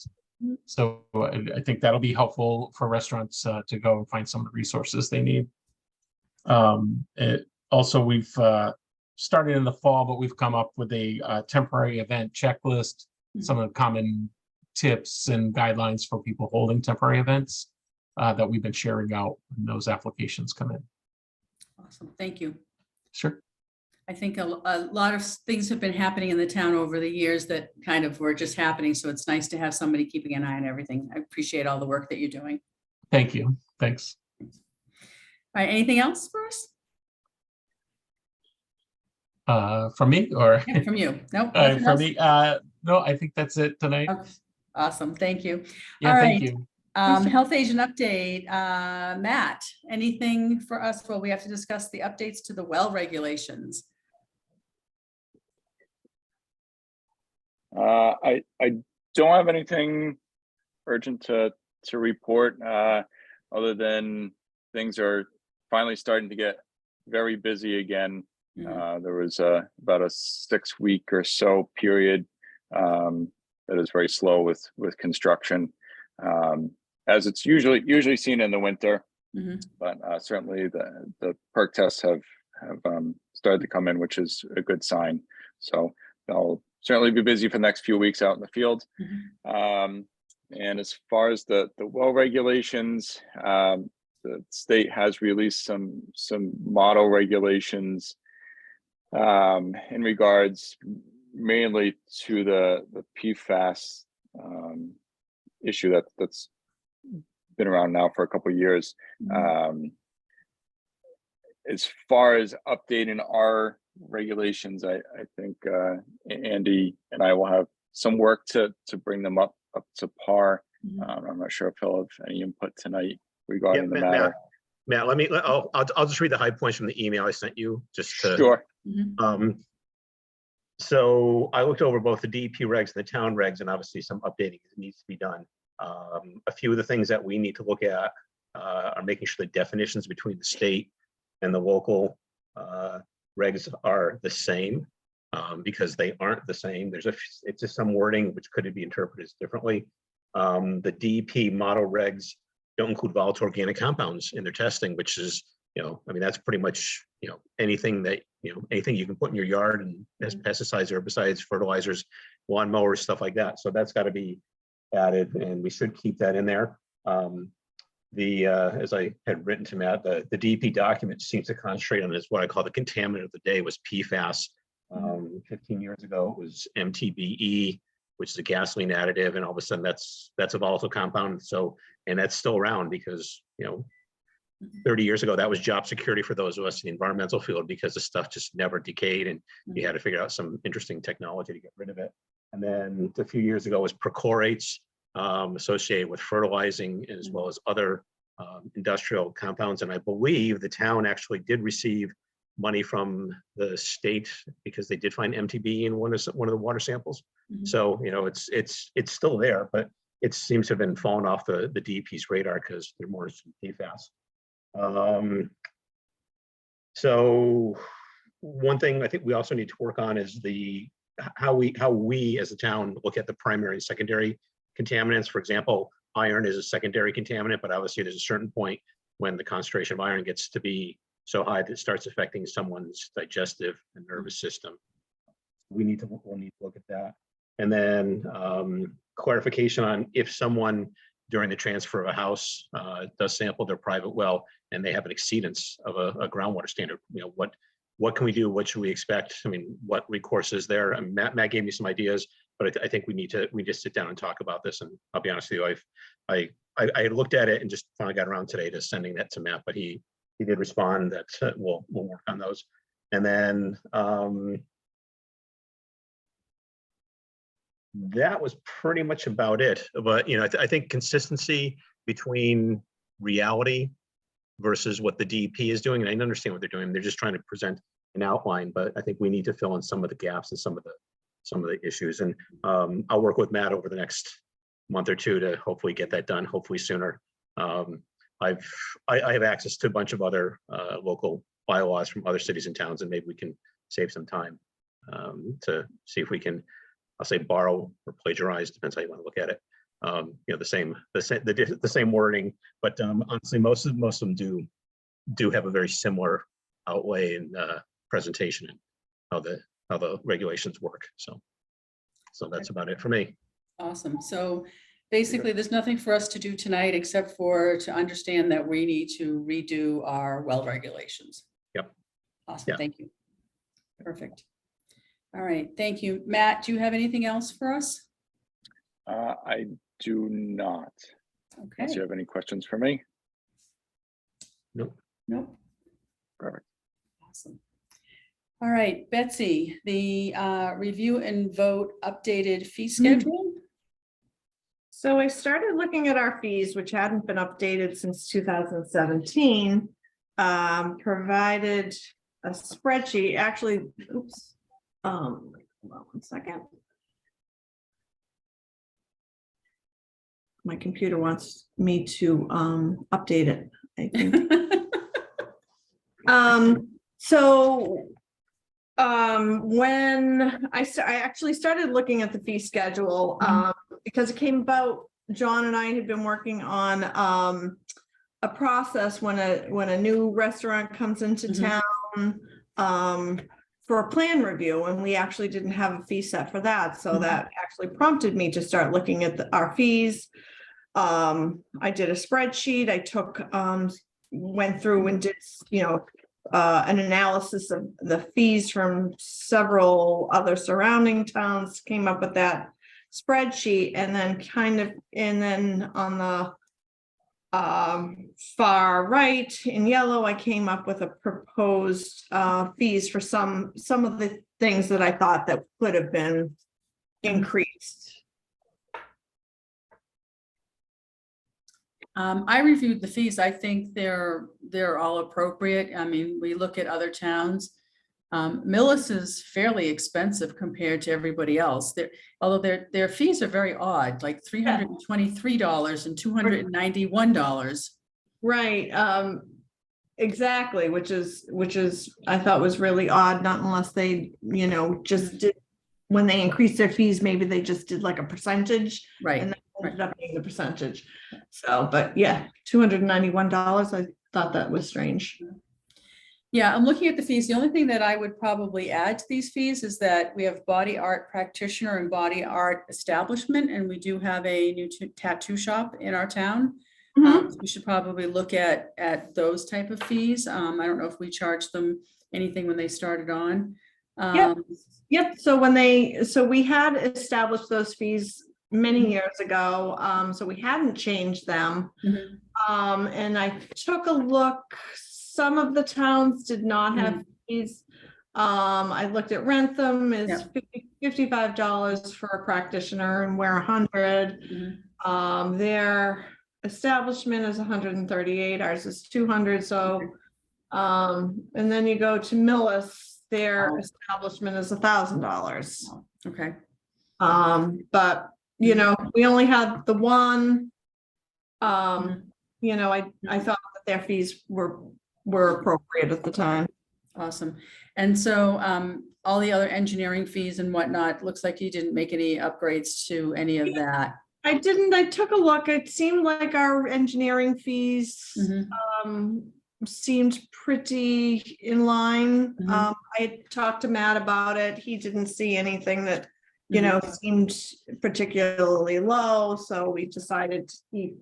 So I think that'll be helpful for restaurants to go and find some of the resources they need. Also, we've started in the fall, but we've come up with a temporary event checklist, some of the common tips and guidelines for people holding temporary events that we've been sharing out when those applications come in. Awesome, thank you. Sure. I think a lot of things have been happening in the town over the years that kind of were just happening. So it's nice to have somebody keeping an eye on everything. I appreciate all the work that you're doing. Thank you. Thanks. All right, anything else for us? From me or? Yeah, from you? Nope. From me? No, I think that's it tonight. Okay. Awesome, thank you. Yeah, All thank right. you. Health agent update, Matt, anything for us? Well, we have to discuss the updates to the well regulations. I don't have anything urgent to report, other than things are finally starting to get very busy again. There was about a 6-week or so period that is very slow with construction, as it's usually seen in the winter. But certainly the perk tests have started to come in, which is a good sign. So I'll certainly be busy for the next few weeks out in the field. And as far as the well regulations, the state has released some model regulations in regards mainly to the PFAS issue that's been around now for a couple of years. As far as updating our regulations, I think Andy and I will have some work to bring them up to par. I'm not sure if he'll have any input tonight regarding the matter. Matt, I'll just read the high points from the email I sent you. Just to, Sure. So I looked over both the DEP regs and the town regs, and obviously some updating needs to be done. A few of the things that we need to look at are making sure the definitions between the state and the local regs are the same, because they aren't the same. It's just some wording which could be interpreted differently. The DEP model regs don't include volatile organic compounds in their testing, which is, I mean, that's pretty much, anything that, anything you can put in your yard, and as pesticides, herbicides, fertilizers, lawnmowers, stuff like that. So that's got to be added, and we should keep that in there. As I had written to Matt, the DEP document seems to concentrate on this, what I call the contaminant of the day was PFAS. 15 years ago, it was MTBE, which is a gasoline additive, and all of a sudden that's a volatile compound. So, and that's still around because, 30 years ago, that was job security for those of us in the environmental field, because the stuff just never decayed, and you had to figure out some interesting technology to get rid of it. And then a few years ago was perchlorates, associated with fertilizing, as well as other industrial compounds. And I believe the town actually did receive money from the state because they did find MTBE in one of the water samples. So, it's still there, but it seems to have been fallen off the DEP's radar because they're more PFAS. So one thing I think we also need to work on is how we as a town look at the primary and secondary contaminants. For example, iron is a secondary contaminant, but obviously there's a certain point when the concentration of iron gets to be so high that it starts affecting someone's digestive and nervous system. We'll need to look at that. And then clarification on if someone during the transfer of a house does sample their private well and they have an exceedance of a groundwater standard, what can we do? What should we expect? I mean, what recourse is there? I mean, Matt gave me some ideas, but I think we just sit down and talk about this. And I'll be honest with you, I looked at it and just finally got around today to sending that to Matt, but he did respond that we'll work on those. And then that was pretty much about it. But I think consistency between reality versus what the DEP is doing, and I understand what they're doing. They're just trying to present an outline, but I think we need to fill in some of the gaps and some of the issues. And I'll work with Matt over the next month or two to hopefully get that done, hopefully sooner. I have access to a bunch of other local bylaws from other cities and towns, and maybe we can save some time to see if we can, I'll say, borrow or plagiarize, depends how you want to look at it. The same wording, but honestly, most of them do have a very similar outlay and presentation and how the regulations work. So that's about it for me. Awesome. So basically, there's nothing for us to do tonight except for to understand that we need to redo our well regulations. Yep. Awesome. Yeah. Thank you. Perfect. All right. Thank you. Matt, do you have anything else for us? I do not. Okay. Unless you have any questions for me. Nope. Nope. Perfect. Awesome. All right, Betsy, the review and vote updated fee schedule. So I started looking at our fees, which hadn't been updated since 2017. Provided a spreadsheet, actually, oops. Hold on one second. My computer wants me to update it, I think. When I actually started looking at the fee schedule, because it came about, John and I had been working on a process when a new restaurant comes into town for a plan review, and we actually didn't have a fee set for that, so that actually prompted me to start looking at our fees. I did a spreadsheet, I took, went through and did, an analysis of the fees from several other surrounding towns, came up with that spreadsheet, and then on the far right in yellow, I came up with a proposed fees for some of the things that I thought that could have been increased. I reviewed the fees. I think they're all appropriate. I mean, we look at other towns. Millis is fairly expensive compared to everybody else. Although their fees are very odd, like $323 and $291. Right, exactly, which is I thought was really odd, not unless they, just did, when they increased their fees, maybe they just did like a percentage. Right. And then ended up being the percentage. So, but yeah, $291, I thought that was strange. Yeah, I'm looking at the fees. The only thing that I would probably add to these fees is that we have body art practitioner and body art establishment, and we do have a new tattoo shop in our town. So we should probably look at those type of fees. I don't know if we charge them anything when they started on. Yep. So we had established those fees many years ago. So we hadn't changed them. And I took a look. Some of the towns did not have fees. I looked at Rentham is $55 for a practitioner, and we're $100. Their establishment is $138. Ours is $200. So, and then you go to Millis, their establishment is $1,000. Okay. But we only had the one. I thought that their fees were appropriate at the time. Awesome. And so all the other engineering fees and whatnot, looks like you didn't make any upgrades to any of that. I didn't. I took a look. It seemed like our engineering fees seemed pretty in line. I talked to Matt about it. He didn't see anything that, seemed particularly low. So we decided to keep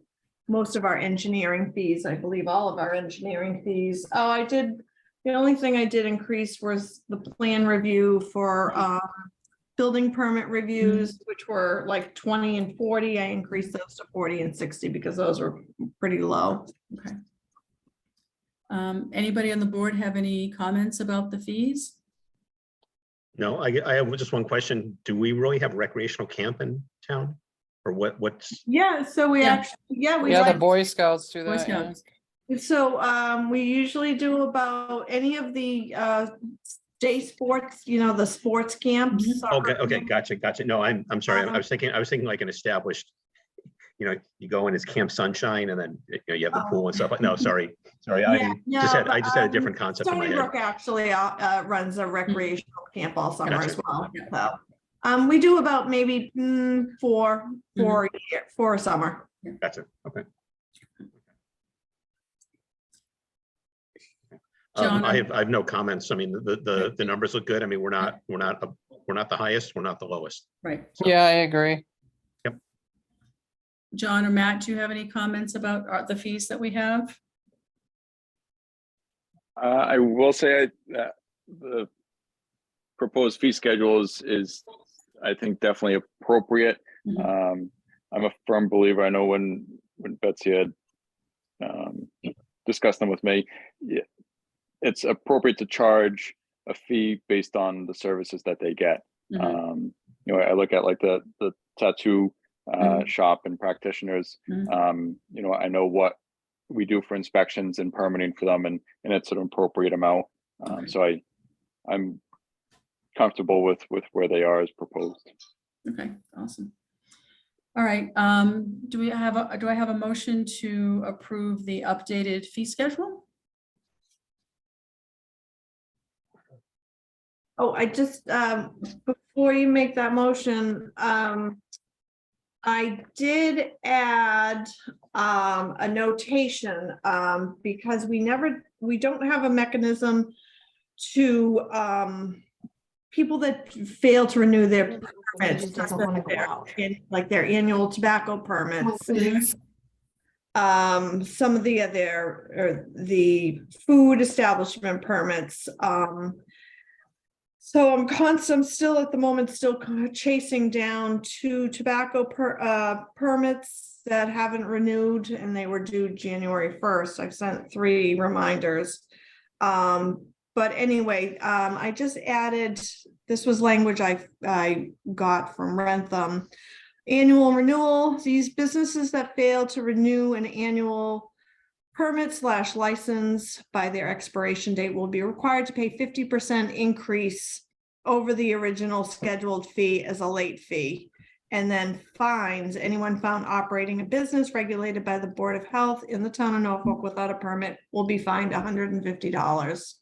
most of our engineering fees. I believe all of our engineering fees. The only thing I did increase was the plan review for building permit reviews, which were like 20 and 40. I increased those to 40 and 60 because those were pretty low. Okay. Anybody on the board have any comments about the fees? No, I have just one question. Do we really have recreational camp in town? Or what's? Yeah, so we actually, The Boy Scouts do Boy that. Yeah. Scouts. So we usually do about any of the day sports, the sports camps. Okay, gotcha. No, I'm sorry. I was thinking like an established, you go in as Camp Sunshine and then you have the pool and stuff. No, sorry. I just had a different concept in my head. Stony Brook actually runs a recreational camp all summer as well. So we do about maybe four a year, for a summer. Gotcha. Okay. John, I have no comments. I mean, the numbers look good. I mean, we're not the highest, we're not the lowest. Right. So, Yeah, I agree. Yep. John or Matt, do you have any comments about the fees that we have? I will say that the proposed fee schedule is I think definitely appropriate. I'm a firm believer. I know when Betsy had discussed them with me, it's appropriate to charge a fee based on the services that they get. I look at like the tattoo shop and practitioners. I know what we do for inspections and permitting for them, and it's an appropriate amount. So I'm comfortable with where they are as proposed. Okay, awesome. All right, do I have a motion to approve the updated fee schedule? Oh, I just, before you make that motion, I did add a notation because we don't have a mechanism to people that fail to renew their permits, Doesn't want to go out. like their annual tobacco permits. Some of the other, or the food establishment permits. So I'm still at the moment, still chasing down 2 tobacco permits that haven't renewed, and they were due January 1st. I've sent 3 reminders. But anyway, I just added, this was language I got from Rentham. Annual renewal, these businesses that fail to renew an annual permit/license by their expiration date will be required to pay 50% increase over the original scheduled fee as a late fee. And then fines anyone found operating a business regulated by the Board of Health in the town of Norfolk without a permit will be fined $150.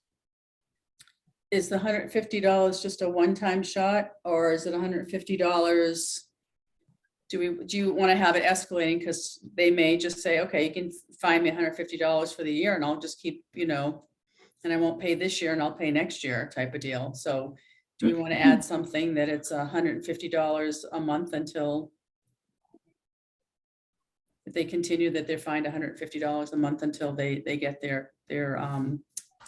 Is the $150 just a one-time shot, or is it $150? Do you want to have it escalating? Because they may just say, okay, you can fine me $150 for the year and I'll just keep, and I won't pay this year and I'll pay next year type of deal. So do we want to add something that it's $150 a month until if they continue that they're fined $150 a month until they get their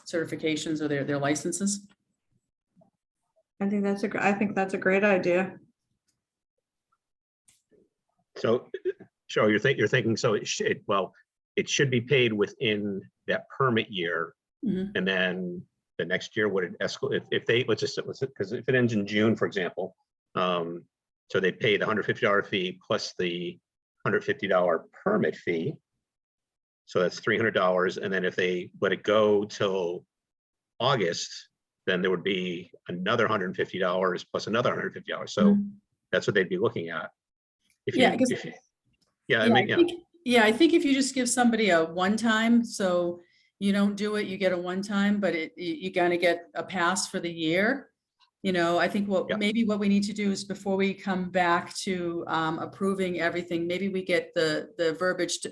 certifications or their licenses? I think that's a great idea. So, Cheryl, you're thinking, so it should be paid within that permit year. Mhm. And then the next year, would it escalate if they, because if it ends in June, for example, so they pay the $150 fee plus the $150 permit fee. So that's $300. And then if they let it go till August, then there would be another $150 plus another $150. So that's what they'd be looking at. Yeah, I think if you just give somebody a one-time, so you don't do it, you get a one-time, but you gotta get a pass for the year. I think maybe what we need to do is before we come back to approving everything, maybe we get the verbiage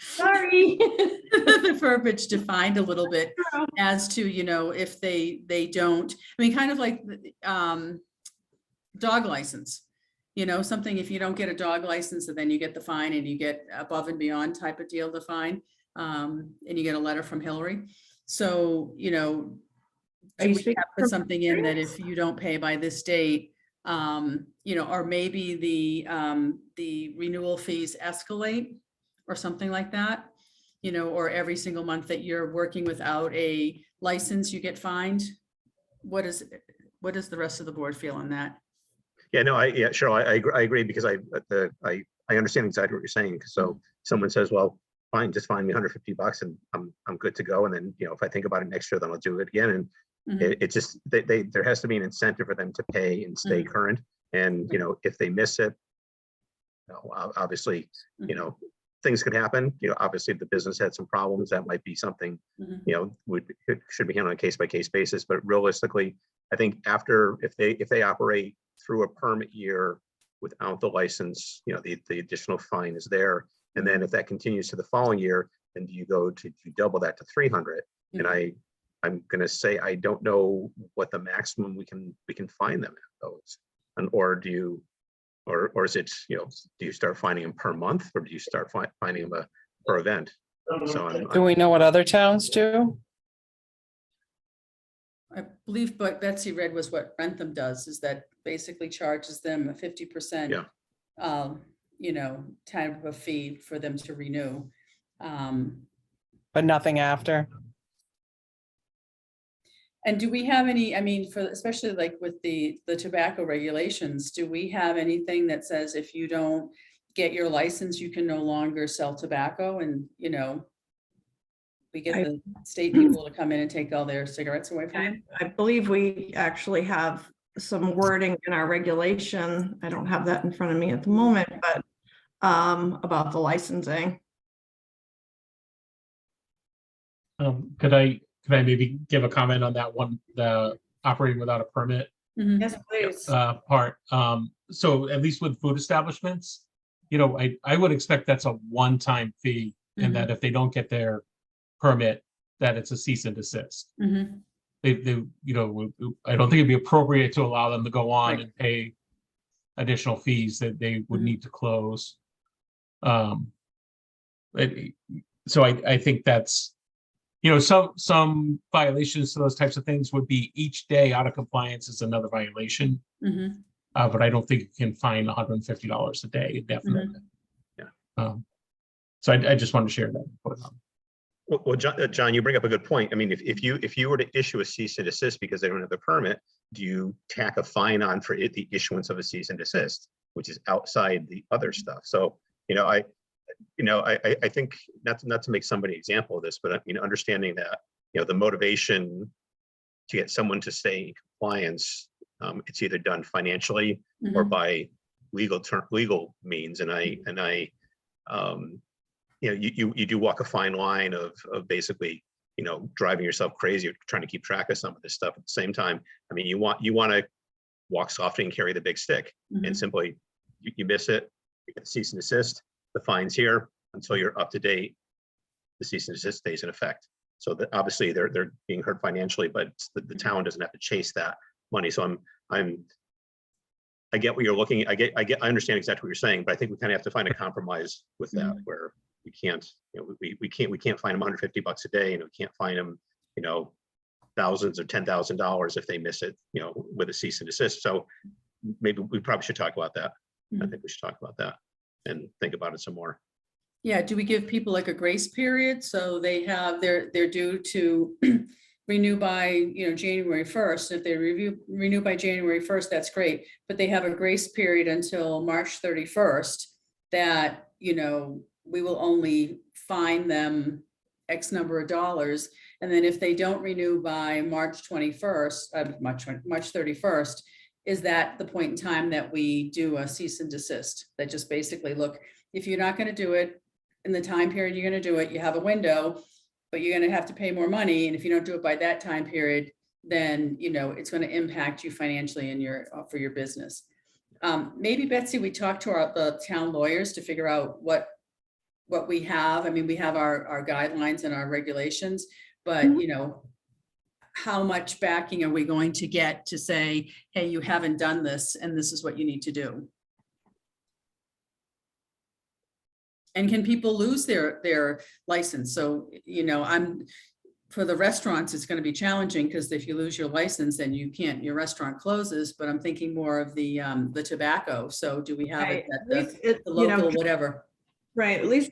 Sorry. the verbiage defined a little bit as to, if they don't, kind of like dog license. Something, if you don't get a dog license and then you get the fine and you get above and beyond type of deal, the fine, and you get a letter from Hillary. So, do we have to put something in that if you don't pay by this date, or maybe the renewal fees escalate or something like that, or every single month that you're working without a license, you get fined. What does the rest of the board feel on that? Yeah, no, Cheryl, I agree, because I understand exactly what you're saying. So someone says, well, fine, just find me $150 and I'm good to go. And then, if I think about it next year, then I'll do it again. And it just, there has to be an incentive for them to pay and stay current. And, if they miss it, obviously, things could happen. Obviously if the business had some problems, that might be something, it should be handled on a case-by-case basis. But realistically, I think if they operate through a permit year without the license, the additional fine is there. And then if that continues to the following year, then you go to double that to 300. And I'm going to say, I don't know what the maximum we can fine them at those. And, or do you, or is it, do you start fining them per month, or do you start fining them per event? So Do we know what other towns do? I believe, but Betsy read was what Rentham does, is that basically charges them a 50%, type of a fee for them to renew. But nothing after? And do we have any, especially like with the tobacco regulations, do we have anything that says if you don't get your license, you can no longer sell tobacco? And, we get the state people to come in and take all their cigarettes away from them? I believe we actually have some wording in our regulation. I don't have that in front of me at the moment, but about the licensing. Could I maybe give a comment on that one, the operating without a permit Yes, please. part? So at least with food establishments, I would expect that's a one-time fee, and that if they don't get their permit, that it's a cease and desist. I don't think it'd be appropriate to allow them to go on Right. and pay additional fees that they would Mhm. need to close. So I think that's, some violations to those types of things would be each day out of compliance is another violation. Mhm. But I don't think you can fine $150 a day indefinitely. So I just wanted to share that. Well, John, you bring up a good point. I mean, if you were to issue a cease and desist because they don't have the permit, do you tack a fine on for the issuance of a cease and desist, which is outside the other stuff? So, I think not to make somebody an example of this, but understanding that, the motivation to get someone to stay in compliance, it's either done financially or Mhm. by legal means. And you do walk a fine line of basically, driving yourself crazy or trying to keep track of some of this stuff. At the same time, I mean, you want to walk softly and carry the big stick, Mhm. and simply you miss it, you get cease and desist, the fine's here until you're up to date, the cease and desist stays in effect. So that obviously they're being hurt financially, but the town doesn't have to chase that money. So I get what you're looking at. I understand exactly what you're saying, but I think we kind of have to find a compromise with that, where we can't, we can't fine them $150 a day, and we can't fine them, thousands or $10,000 if they miss it, with a cease and desist. So maybe we probably should talk about that. I think we should talk about that and think about it some more. Yeah, do we give people like a grace period? So they're due to renew by, January 1st. If they renew by January 1st, that's great. But they have a grace period until March 31st that, we will only fine them X number of dollars. And then if they don't renew by March 31st, is that the point in time that we do a cease and desist? That just basically, look, if you're not going to do it in the time period you're going to do it, you have a window, but you're going to have to pay more money. And if you don't do it by that time period, then, it's going to impact you financially for your business. Maybe, Betsy, we talk to the town lawyers to figure out what we have. I mean, we have our guidelines and our regulations, but, how much backing are we going to get to say, hey, you haven't done this and this is what you need to do? And can people lose their license? So, for the restaurants, it's going to be challenging, because if you lose your license, then your restaurant closes. But I'm thinking more of the tobacco. So do we have it at the local, whatever? Right, at least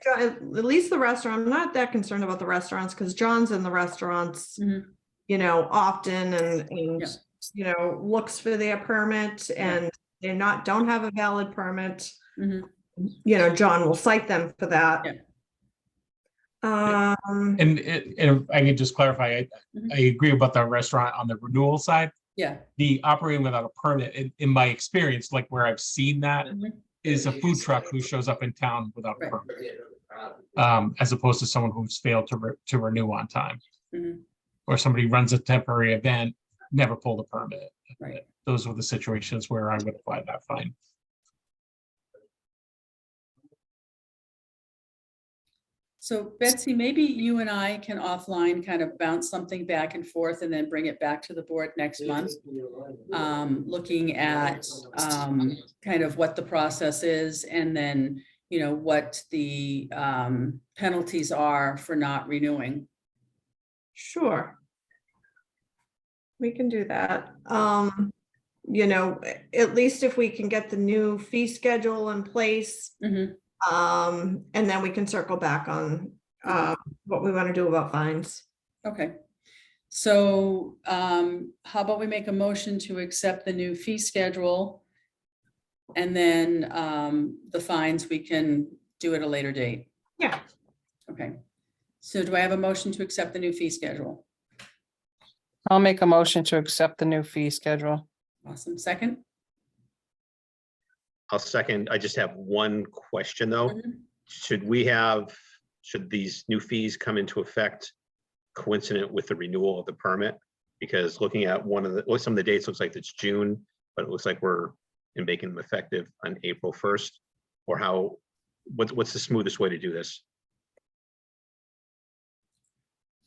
the restaurant, I'm not that concerned about the restaurants, because John's in the restaurants, often and looks for their permit, and don't have a valid permit. John will cite them for that. And if I can just clarify, I agree about the restaurant on the renewal side. Yeah. The operating without a permit, in my experience, like where I've seen that, is a food truck who shows up in town without a permit, as opposed to someone who's failed to renew on time, or somebody runs a temporary event, never pulled a permit. Right. Those were the situations where I would apply that fine. So Betsy, maybe you and I can offline kind of bounce something back and forth and then bring it back to the board next month. Looking at kind of what the process is, and then, what the penalties are for not renewing. Sure. We can do that. At least if we can get the new fee schedule in place. And then we can circle back on what we want to do about fines. Okay. So how about we make a motion to accept the new fee schedule, and then the fines, we can do at a later date. Yeah. Okay. So do I have a motion to accept the new fee schedule? I'll make a motion to accept the new fee schedule. Awesome. Second? I'll second. I just have one question though. Should these new fees come into effect coincident with the renewal of the permit? Because looking at some of the dates, looks like it's June, but it looks like we're making them effective on April 1st. Or what's the smoothest way to do this?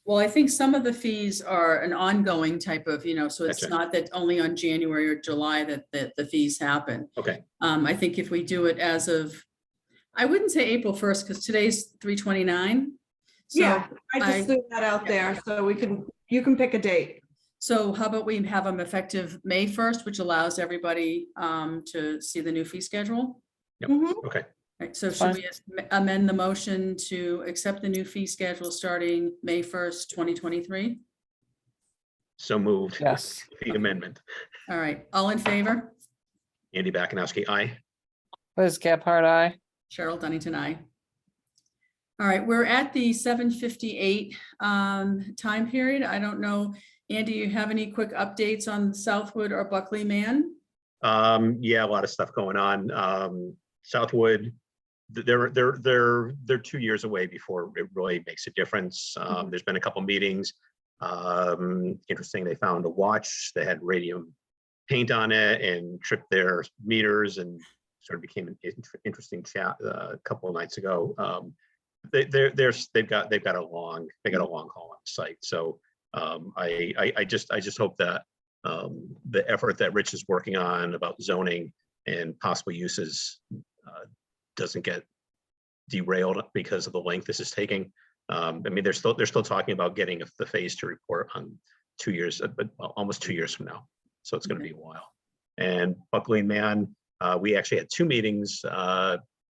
Well, I think some of the fees are an ongoing type of, so it's Gotcha. not that only on January or July that the fees happen. Okay, I think if we do it as of, I wouldn't say April 1st, because today's 3/29. Yeah, So I just threw that out there so you can pick a date. So how about we have them effective May 1st, which allows everybody to see the new fee schedule? Mhm. okay. Right, so That's should we amend the motion to accept the new fee schedule starting May 1st, 2023? So moved. Yes. The amendment. All right, all in favor? Andy Bakunowski, aye. Liz Gephardt, aye. Cheryl Dunnington, aye. All right, we're at the 7:58 time period. I don't know, Andy, you have any quick updates on Southwood or Buckley Man? Yeah, a lot of stuff going on. Southwood, they're 2 years away before it really makes a difference. There's been a couple meetings. Interesting, they found a watch that had radium paint on it and tripped their meters and sort of became an interesting chat a couple of nights ago. They've got a long haul on site. So I just hope that the effort that Rich is working on about zoning and possible uses doesn't get derailed because of the length this is taking. I mean, they're still talking about getting the phase to report on 2 years, but almost 2 years from now. So it's going to be a while. And Buckley Man, we actually had 2 meetings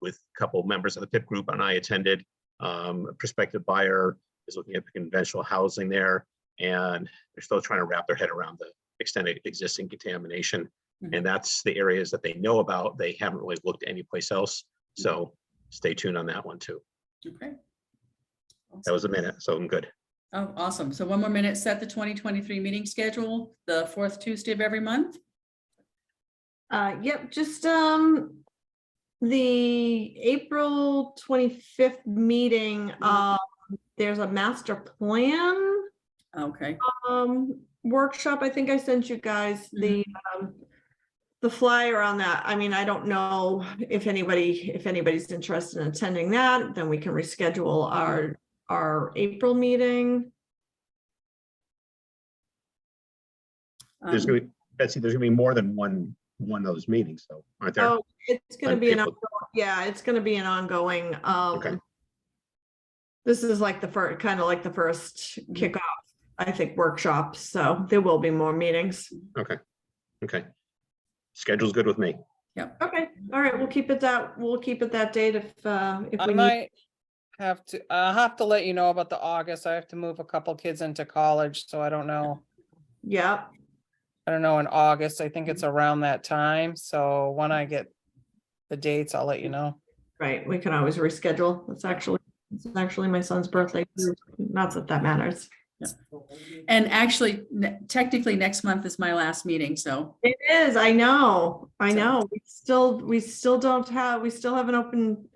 with a couple of members of the PIP group, and I attended. A prospective buyer is looking at the conventional housing there, and they're still trying to wrap their head around the extended existing contamination. And that's the areas that they know about. They haven't really looked anyplace else. So stay tuned on that one too. Okay. That was a minute, so I'm good. Oh, awesome. So one more minute, set the 2023 meeting schedule, the 4th Tuesday of every month. Yep, just the April 25th meeting, there's a master plan Okay. workshop. I think I sent you guys the flyer on that. I mean, I don't know if anybody's interested in attending that, then we can reschedule our April meeting. There's gonna be, Betsy, there's gonna be more than one of those meetings, though, aren't there? Oh, it's gonna On be an April. yeah, it's gonna be an ongoing. Okay. This is like the first, kind of like the first kickoff, I think, workshop. So there will be more meetings. Okay. Schedule's good with me. Yep. Okay, all right, we'll keep it that date if I we need. might I'll have to let you know about the August. I have to move a couple kids into college, so I don't know. Yeah, I don't know in August. I think it's around that time. So when I get the dates, I'll let you know. right. We can always reschedule. It's actually my son's birthday too. Not that that matters. And actually, technically, next month is my last meeting, so. It is, I know. So- We still have an open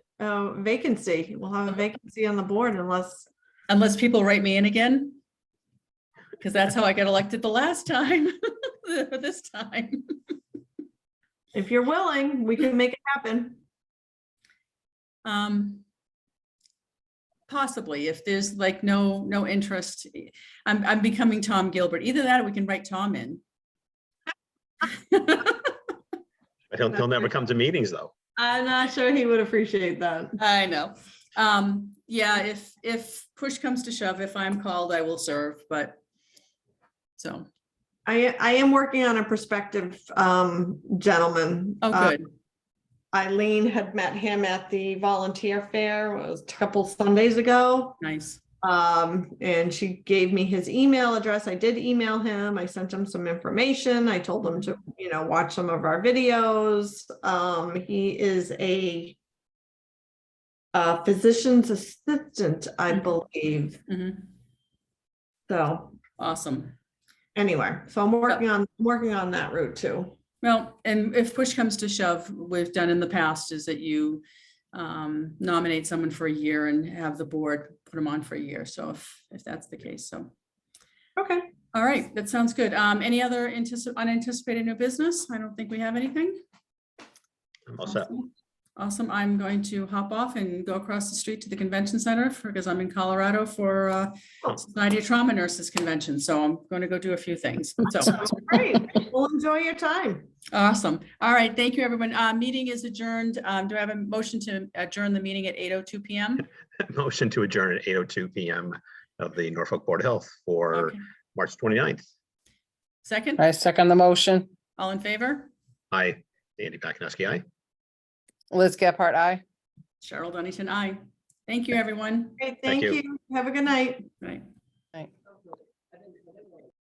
vacancy. We'll have a vacancy on the board Unless people write me in again. Because that's how I got elected the last time, or this time. if you're willing, we can make it happen. Possibly, if there's like no interest, I'm becoming Tom Gilbert. Either that or we can write Tom in. But he'll never come to meetings, though. I'm not sure he would appreciate that. I know. Yeah, if push comes to shove, if I'm called, I will serve, but so. I am working on a prospective gentleman. Oh, good. Eileen had met him at the volunteer fair, it was a couple Sundays ago. Nice. And she gave me his email address. I did email him. I sent him some information. I told him to, watch some of our videos. He is a physician's assistant, I believe. Mhm. So Awesome. anyway, so I'm working on that route too. Well, and if push comes to shove, we've done in the past is that you nominate someone for a year and have the board put them on for a year. So if that's the case, so. Okay. All right, that sounds good. Any other unanticipated new business? I don't think we have anything. I'm all set. Awesome. I'm going to hop off and go across the street to the convention center because I'm in Colorado for Oh. Society of Trauma Nurses Convention. So I'm going to go do a few things. So Great. Well, enjoy your time. awesome. All right. Thank you, everyone. Meeting is adjourned. Do I have a motion to adjourn the meeting at 8:02 p.m.? Motion to adjourn at 8:02 p.m. of the Norfolk Board of Health for Okay. March 29th. Second, I second the motion. all in favor? Aye. Andy Pakinowski, aye. Liz Gephardt, aye. Cheryl Dunnington, aye. Thank you, everyone. Great, Thank thank you. you. Have a good night. Right.